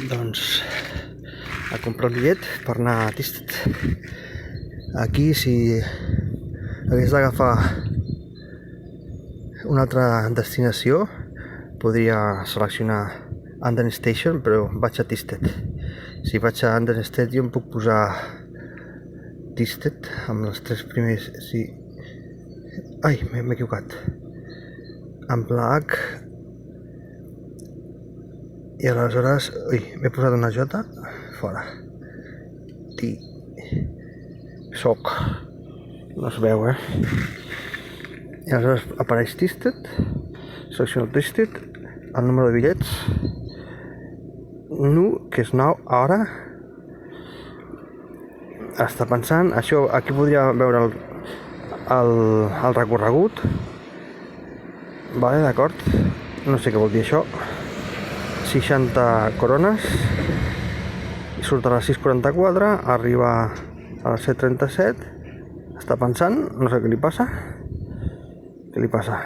Doncs a comprar el bitllet per anar a Thisted. Aquí, si hagués d'agafar una altra destinació, podria seleccionar Anden Station, però vaig a Thisted. Si vaig a Anden Stadium puc posar Thisted amb els tres primers... Sí. Ai, m'he equivocat. Amb la H. I aleshores... Ui, m'he posat una J. Fora. Ti. Soc. No es veu, I aleshores apareix Thisted. Selecciono Thisted. El número de bitllets. Que és 9, ara. Està pensant, això, aquí podria veure el recorregut. Vale, d'acord. No sé què vol dir això. 60 corones. I surt a les 6:44, arriba a les 7:37. Està pensant, no sé què li passa. Què li passa?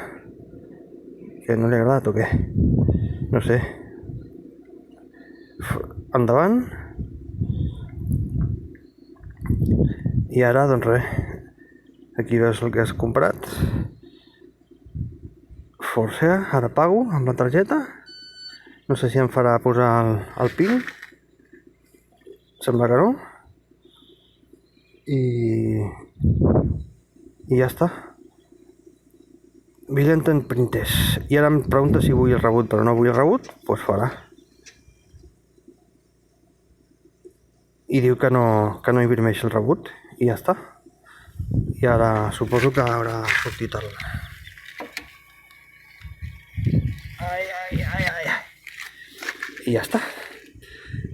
Que no li ha agradat o què? No sé. Endavant. I ara, doncs res. Aquí veus el que has comprat. Força, ara pago amb la targeta. No sé si em farà posar el PIN. Sembla que no. I ja està. Bitllet en printés. I ara em pregunta si vull el rebut, però no vull el rebut, doncs farà. I diu que no imprimeix el rebut, i ja està. I ara suposo que haurà sortit el... Ai. I ja està.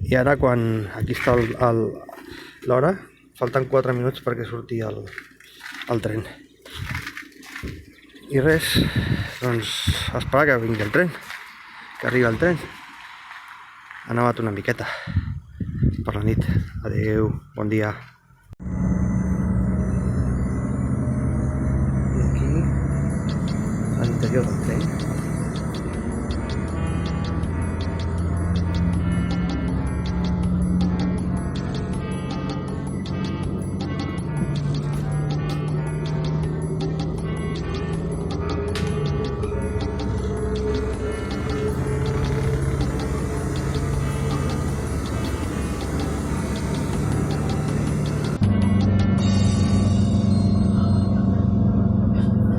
I ara quan... Aquí està l'hora. Falten 4 minuts perquè surti el tren. I res, doncs esperar que vingui el tren, que arribi el tren. Ha nevat una miqueta per la nit. Adeu, bon dia. I aquí, a l'interior del tren.